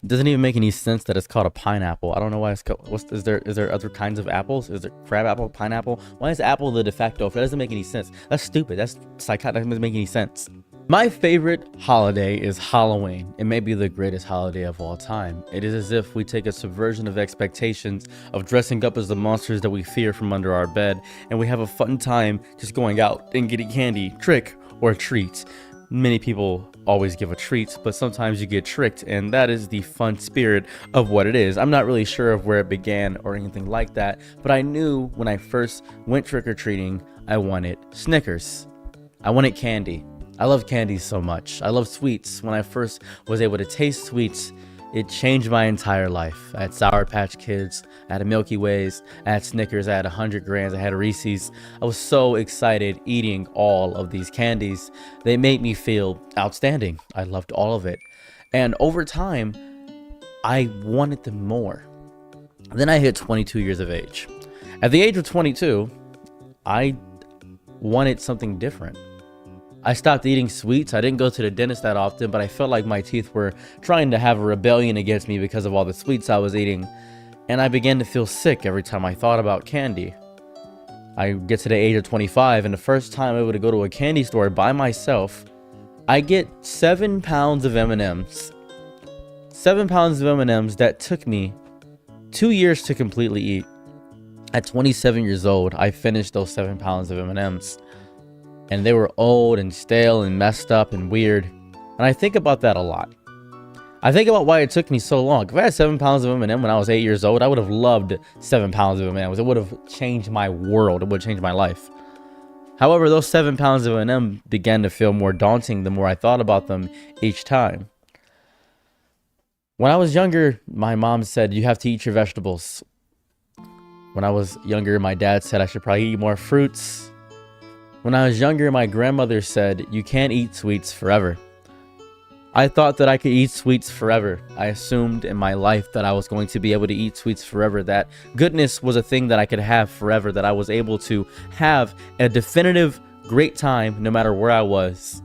It doesn't even make any sense that it's called a pineapple. I don't know why it's called. Is there other kinds of apples? Is there crab apple, pineapple? Why is apple the de facto? That doesn't make any sense. That's stupid. That's psychotic. That doesn't make any sense. My favorite holiday is Halloween. It may be the greatest holiday of all time. It is as if we take a subversion of expectations of dressing up as the monsters that we fear from under our bed, and we have a fun time just going out and getting candy, trick or treat. Many people always give a treat, but sometimes you get tricked, and that is the fun spirit of what it is. I'm not really sure of where it began or anything like that, but I knew when I first went trick-or-treating, I wanted Snickers. I wanted candy. I love candy so much. I love sweets. When I first was able to taste sweets, it changed my entire life. I had Sour Patch Kids, I had Milky Ways, I had Snickers, I had 100 grams, I had Reese's. I was so excited eating all of these candies. They made me feel outstanding. I loved all of it. And over time, I wanted them more. Then I hit 22 years of age. At the age of 22, I wanted something different. I stopped eating sweets. I didn't go to the dentist that often, but I felt like my teeth were trying to have a rebellion against me because of all the sweets I was eating. And I began to feel sick every time I thought about candy. I get to the age of 25, and the first time I would go to a candy store by myself, I get 7 pounds of M&Ms. 7 pounds of M&Ms that took me 2 years to completely eat. At 27 years old, I finished those 7 pounds of M&Ms. And they were old and stale and messed up and weird. And I think about that a lot. I think about why it took me so long. If I had 7 pounds of M&M when I was 8 years old, I would have loved 7 pounds of M&Ms. It would have changed my world. It would have changed my life. However, those 7 pounds of M&M began to feel more daunting the more I thought about them each time. When I was younger, my mom said, you have to eat your vegetables. When I was younger, my dad said I should probably eat more fruits. When I was younger, my grandmother said, you can't eat sweets forever. I thought that I could eat sweets forever. I assumed in my life that I was going to be able to eat sweets forever, that goodness was a thing that I could have forever, that I was able to have a definitive great time no matter where I was.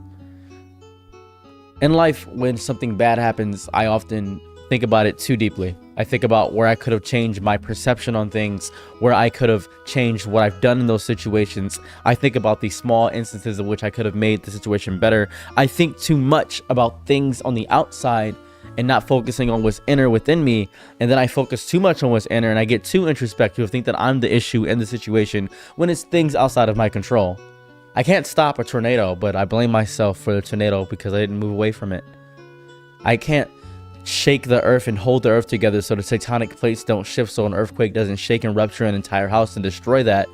In life, when something bad happens, I often think about it too deeply. I think about where I could have changed my perception on things, where I could have changed what I've done in those situations. I think about the small instances in which I could have made the situation better. I think too much about things on the outside and not focusing on what's inner within me. And then I focus too much on what's inner and I get too introspective, think that I'm the issue in the situation when it's things outside of my control. I can't stop a tornado, but I blame myself for the tornado because I didn't move away from it. I can't shake the earth and hold the earth together so the tectonic plates don't shift, so an earthquake doesn't shake and rupture an entire house and destroy that.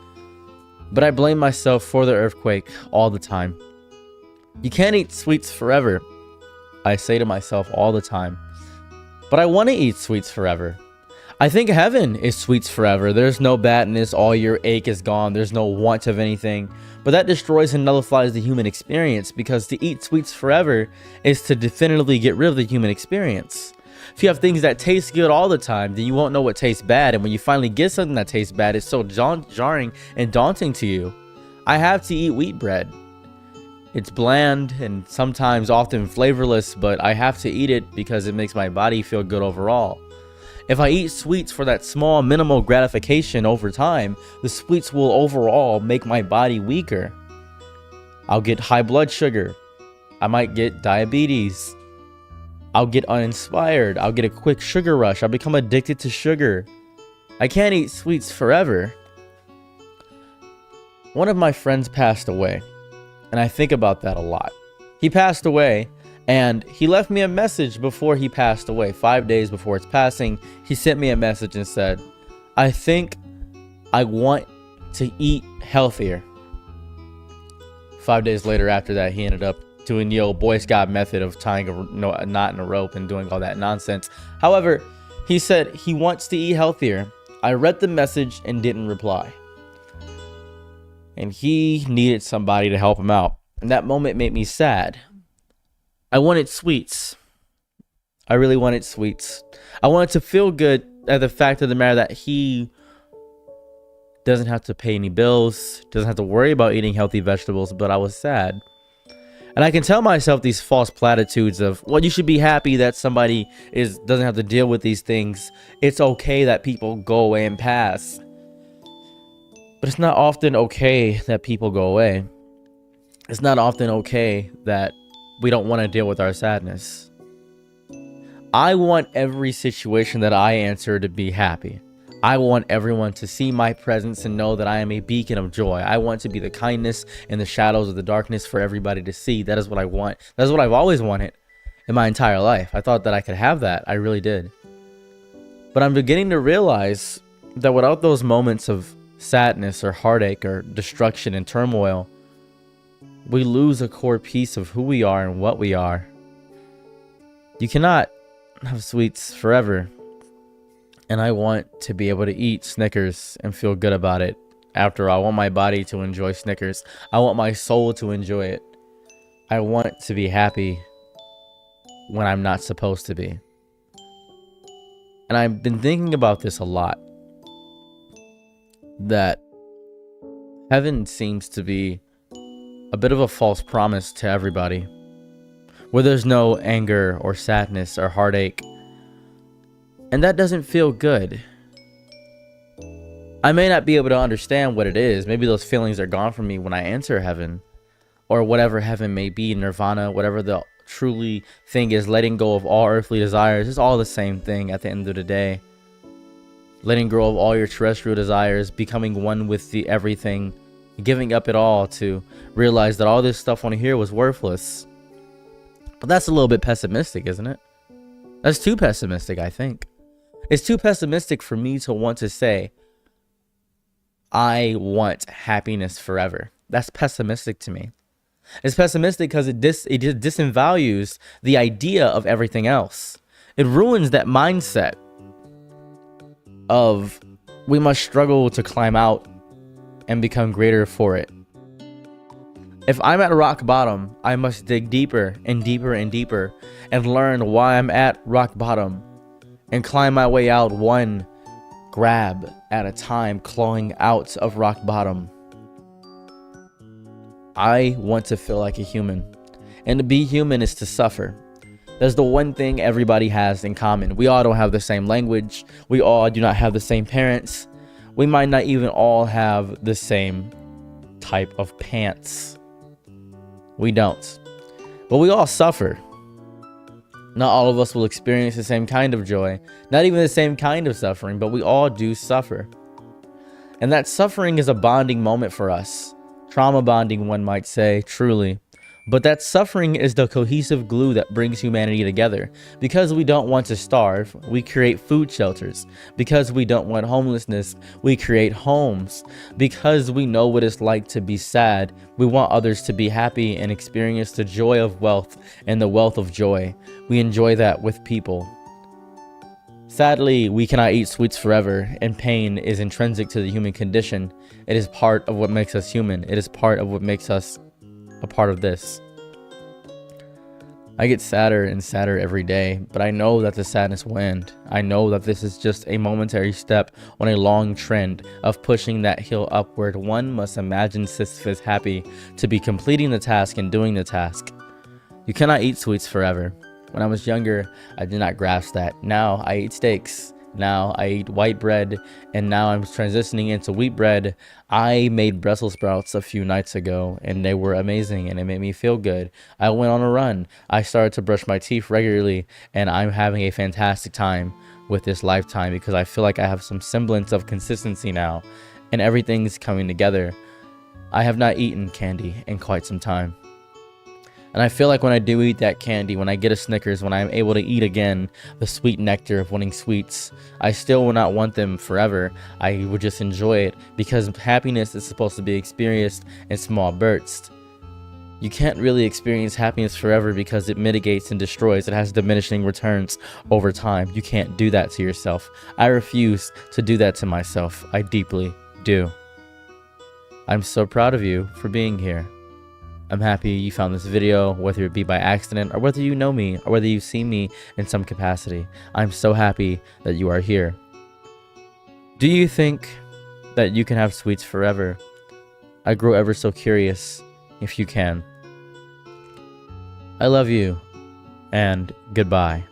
But I blame myself for the earthquake all the time. You can't eat sweets forever, I say to myself all the time. But I want to eat sweets forever. I think heaven is sweets forever. There's no badness, all your ache is gone, there's no want of anything. But that destroys and nullifies the human experience, because to eat sweets forever is to definitively get rid of the human experience. If you have things that taste good all the time, then you won't know what tastes bad. And when you finally get something that tastes bad, it's so jarring and daunting to you. I have to eat wheat bread. It's bland and sometimes often flavorless, but I have to eat it because it makes my body feel good overall. If I eat sweets for that small minimal gratification over time, the sweets will overall make my body weaker. I'll get high blood sugar. I might get diabetes. I'll get uninspired. I'll get a quick sugar rush. I'll become addicted to sugar. I can't eat sweets forever. One of my friends passed away, and I think about that a lot. He passed away, and he left me a message before he passed away. 5 days before his passing, he sent me a message and said, I think I want to eat healthier. 5 days later after that, he ended up doing the old Boy Scout method of tying a knot in a rope and doing all that nonsense. However, he said he wants to eat healthier. I read the message and didn't reply. And he needed somebody to help him out. And that moment made me sad. I wanted sweets. I really wanted sweets. I wanted to feel good at the fact of the matter that he doesn't have to pay any bills, doesn't have to worry about eating healthy vegetables, but I was sad. And I can tell myself these false platitudes of, well, you should be happy that somebody doesn't have to deal with these things. It's okay that people go away and pass. But it's not often okay that people go away. It's not often okay that we don't want to deal with our sadness. I want every situation that I answer to be happy. I want everyone to see my presence and know that I am a beacon of joy. I want to be the kindness in the shadows of the darkness for everybody to see. That is what I want. That's what I've always wanted in my entire life. I thought that I could have that. I really did. But I'm beginning to realize that without those moments of sadness or heartache or destruction and turmoil, we lose a core piece of who we are and what we are. You cannot have sweets forever. And I want to be able to eat Snickers and feel good about it. After all, I want my body to enjoy Snickers. I want my soul to enjoy it. I want to be happy when I'm not supposed to be. And I've been thinking about this a lot. That heaven seems to be a bit of a false promise to everybody, where there's no anger or sadness or heartache. And that doesn't feel good. I may not be able to understand what it is. Maybe those feelings are gone from me when I enter heaven, or whatever heaven may be, nirvana, whatever the truly thing is, letting go of all earthly desires. It's all the same thing at the end of the day. Letting go of all your terrestrial desires, becoming one with the everything, giving up it all to realize that all this stuff on here was worthless. But that's a little bit pessimistic, isn't it? That's too pessimistic, I think. It's too pessimistic for me to want to say, I want happiness forever. That's pessimistic to me. It's pessimistic because it disvalues the idea of everything else. It ruins that mindset of we must struggle to climb out and become greater for it. If I'm at rock bottom, I must dig deeper and deeper and deeper and learn why I'm at rock bottom and climb my way out one grab at a time, clawing out of rock bottom. I want to feel like a human, and to be human is to suffer. That's the one thing everybody has in common. We all don't have the same language. We all do not have the same parents. We might not even all have the same type of pants. We don't. But we all suffer. Not all of us will experience the same kind of joy, not even the same kind of suffering, but we all do suffer. And that suffering is a bonding moment for us. Trauma bonding, one might say, truly. But that suffering is the cohesive glue that brings humanity together. Because we don't want to starve, we create food shelters. Because we don't want homelessness, we create homes. Because we know what it's like to be sad, we want others to be happy and experience the joy of wealth and the wealth of joy. We enjoy that with people. Sadly, we cannot eat sweets forever, and pain is intrinsic to the human condition. It is part of what makes us human. It is part of what makes us a part of this. I get sadder and sadder every day, but I know that the sadness will end. I know that this is just a momentary step on a long trend of pushing that hill upward. One must imagine Sisyphus happy to be completing the task and doing the task. You cannot eat sweets forever. When I was younger, I did not grasp that. Now I eat steaks. Now I eat white bread, and now I'm transitioning into wheat bread. I made Brussels sprouts a few nights ago, and they were amazing, and it made me feel good. I went on a run. I started to brush my teeth regularly, and I'm having a fantastic time with this lifetime because I feel like I have some semblance of consistency now, and everything's coming together. I have not eaten candy in quite some time. And I feel like when I do eat that candy, when I get a Snickers, when I'm able to eat again the sweet nectar of wanting sweets, I still will not want them forever. I would just enjoy it because happiness is supposed to be experienced in small bursts. You can't really experience happiness forever because it mitigates and destroys. It has diminishing returns over time. You can't do that to yourself. I refuse to do that to myself. I deeply do. I'm so proud of you for being here. I'm happy you found this video, whether it be by accident or whether you know me or whether you've seen me in some capacity. I'm so happy that you are here. Do you think that you can have sweets forever? I grow ever so curious if you can. I love you, and goodbye.